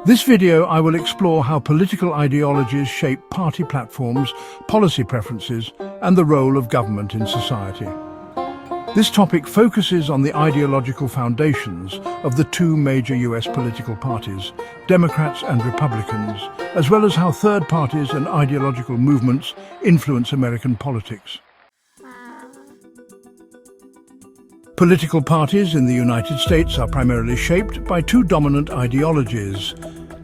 This video I will explore how political ideologies shape party platforms, policy preferences, and the role of government in society. This topic focuses on the ideological foundations of the two major US political parties, Democrats and Republicans, as well as how third parties and ideological movements influence American politics. Political parties in the United States are primarily shaped by two dominant ideologies,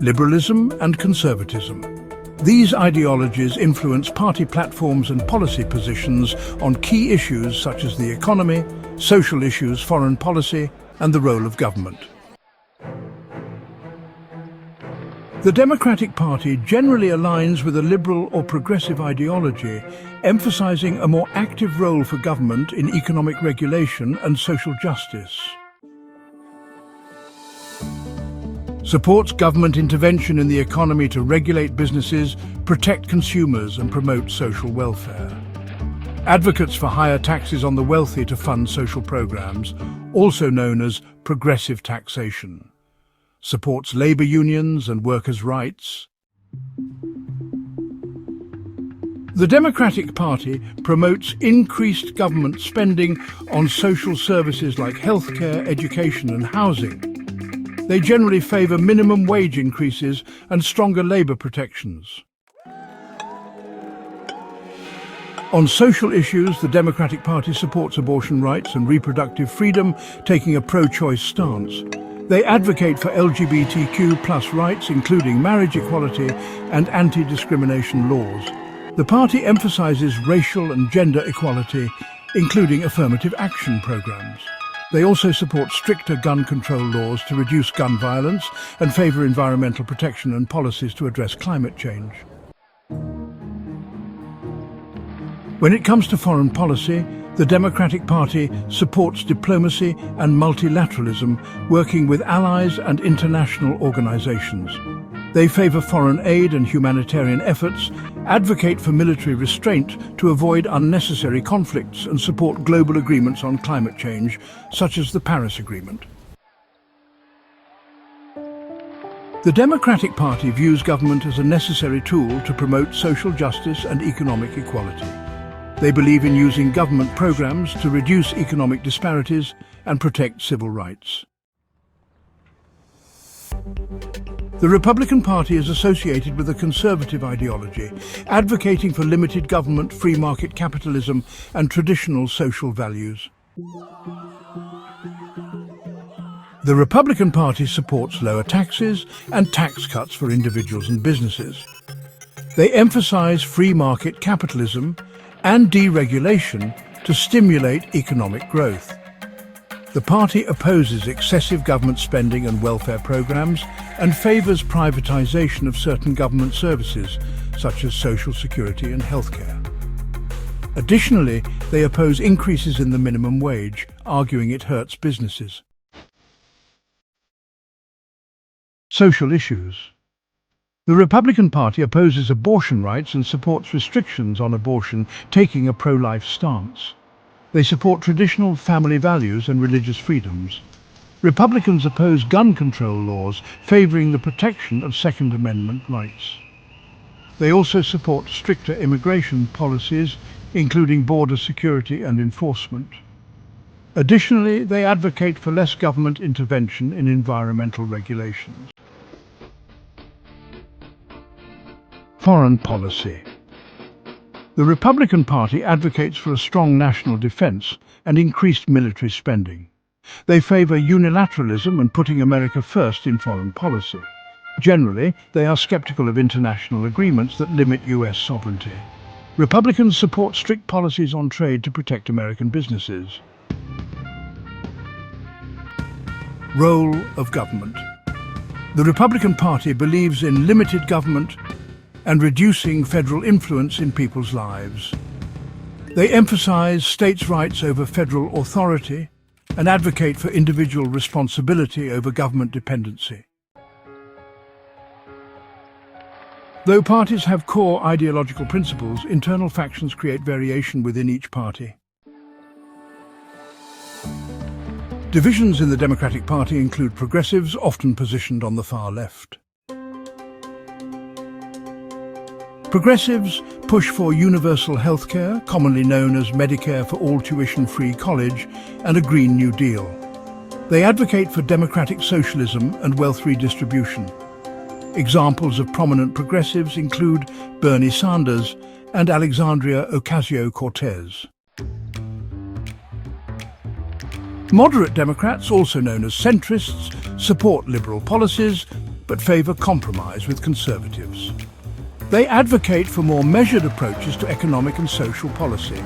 liberalism and conservatism. These ideologies influence party platforms and policy positions on key issues such as the economy, social issues, foreign policy, and the role of government. The Democratic Party generally aligns with a liberal or progressive ideology, emphasizing a more active role for government in economic regulation and social justice. Supports government intervention in the economy to regulate businesses, protect consumers, and promote social welfare. Advocates for higher taxes on the wealthy to fund social programs, also known as progressive taxation. Supports labor unions and workers' rights. The Democratic Party promotes increased government spending on social services like healthcare, education, and housing. They generally favor minimum wage increases and stronger labor protections. On social issues, the Democratic Party supports abortion rights and reproductive freedom, taking a pro-choice stance. They advocate for LGBTQ+ rights, including marriage equality and anti-discrimination laws. The party emphasizes racial and gender equality, including affirmative action programs. They also support stricter gun control laws to reduce gun violence and favor environmental protection and policies to address climate change. When it comes to foreign policy, the Democratic Party supports diplomacy and multilateralism, working with allies and international organizations. They favor foreign aid and humanitarian efforts, advocate for military restraint to avoid unnecessary conflicts, and support global agreements on climate change, such as the Paris Agreement. The Democratic Party views government as a necessary tool to promote social justice and economic equality. They believe in using government programs to reduce economic disparities and protect civil rights. The Republican Party is associated with a conservative ideology, advocating for limited government, free market capitalism, and traditional social values. The Republican Party supports lower taxes and tax cuts for individuals and businesses. They emphasize free market capitalism and deregulation to stimulate economic growth. The party opposes excessive government spending and welfare programs and favors privatization of certain government services, such as social security and healthcare. Additionally, they oppose increases in the minimum wage, arguing it hurts businesses. Social issues. The Republican Party opposes abortion rights and supports restrictions on abortion, taking a pro-life stance. They support traditional family values and religious freedoms. Republicans oppose gun control laws, favoring the protection of Second Amendment rights. They also support stricter immigration policies, including border security and enforcement. Additionally, they advocate for less government intervention in environmental regulations. Foreign policy. The Republican Party advocates for a strong national defense and increased military spending. They favor unilateralism and putting America first in foreign policy. Generally, they are skeptical of international agreements that limit US sovereignty. Republicans support strict policies on trade to protect American businesses. Role of government. The Republican Party believes in limited government and reducing federal influence in people's lives. They emphasize states' rights over federal authority and advocate for individual responsibility over government dependency. Though parties have core ideological principles, internal factions create variation within each party. Divisions in the Democratic Party include progressives, often positioned on the far left. Progressives push for universal healthcare, commonly known as Medicare for all tuition-free college, and a Green New Deal. They advocate for democratic socialism and wealth redistribution. Examples of prominent progressives include Bernie Sanders and Alexandria Ocasio-Cortez. Moderate Democrats, also known as centrists, support liberal policies but favor compromise with conservatives. They advocate for more measured approaches to economic and social policy.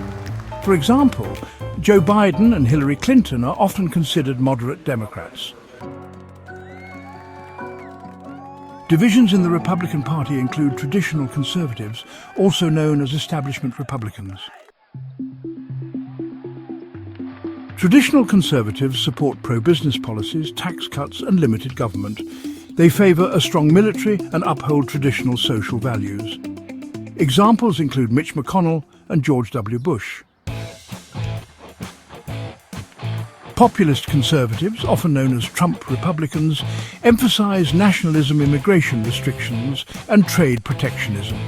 For example, Joe Biden and Hillary Clinton are often considered moderate Democrats. Divisions in the Republican Party include traditional conservatives, also known as establishment Republicans. Traditional conservatives support pro-business policies, tax cuts and limited government. They favour a strong military and uphold traditional social values. Examples include Mitch McConnell and George W. Bush. Populist conservatives, often known as Trump Republicans, emphasise nationalism, immigration restrictions and trade protectionism.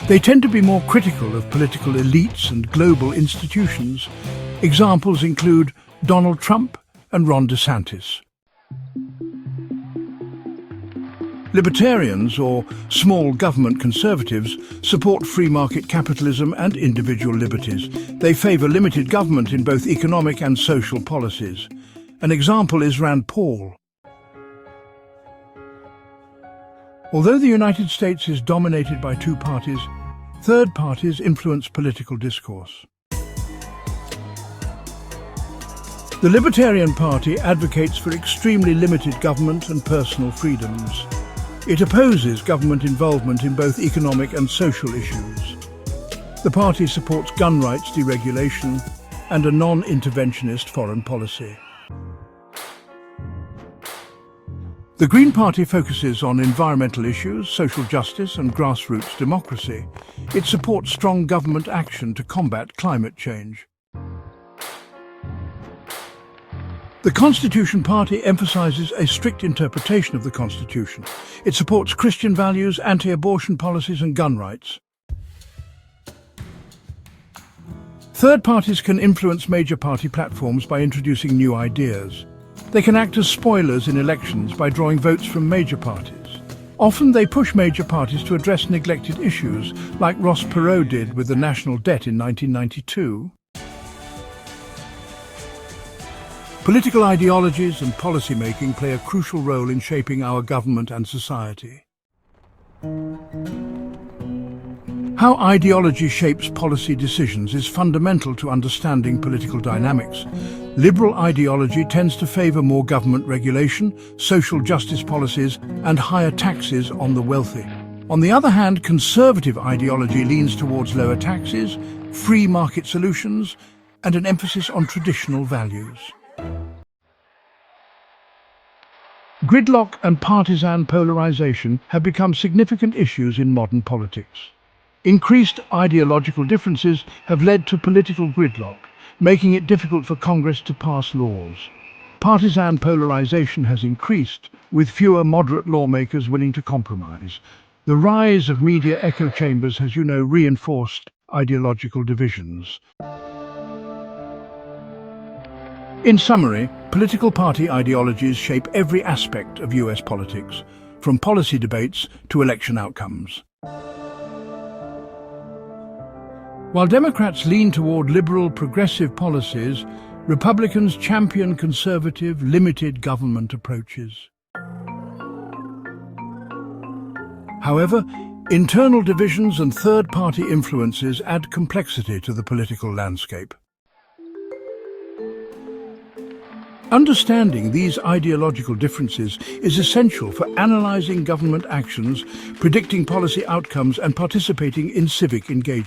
They tend to be more critical of political elites and global institutions. Examples include Donald Trump and Ron DeSantis. Libertarians, or small government conservatives, support free market capitalism and individual liberties. They favour limited government in both economic and social policies. An example is Rand Paul. Although the United States is dominated by two parties, third parties influence political discourse. The Libertarian Party advocates for extremely limited government and personal freedoms. It opposes government involvement in both economic and social issues. The party supports gun rights deregulation and a non-interventionist foreign policy. The Green Party focuses on environmental issues, social justice and grassroots democracy. It supports strong government action to combat climate change. The Constitution Party emphasises a strict interpretation of the Constitution. It supports Christian values, anti-abortion policies and gun rights. Third parties can influence major party platforms by introducing new ideas. They can act as spoilers in elections by drawing votes from major parties. Often they push major parties to address neglected issues, like Ross Perot did with the national debt in 1992. Political ideologies and policy-making play a crucial role in shaping our government and society. How ideology shapes policy decisions is fundamental to understanding political dynamics. Liberal ideology tends to favour more government regulation, social justice policies, and higher taxes on the wealthy. On the other hand, conservative ideology leans towards lower taxes, free market solutions, and an emphasis on traditional values. Gridlock and partisan polarization have become significant issues in modern politics. Increased ideological differences have led to political gridlock, making it difficult for Congress to pass laws. Partisan polarization has increased, with fewer moderate lawmakers willing to compromise. The rise of media echo chambers has, reinforced ideological divisions. In summary, political party ideologies shape every aspect of US politics, from policy debates to election outcomes. While Democrats lean toward liberal, progressive policies, Republicans champion conservative, limited government approaches. However, internal divisions and third-party influences add complexity to the political landscape. Understanding these ideological differences is essential for analysing government actions, predicting policy outcomes, and participating in civic engagement.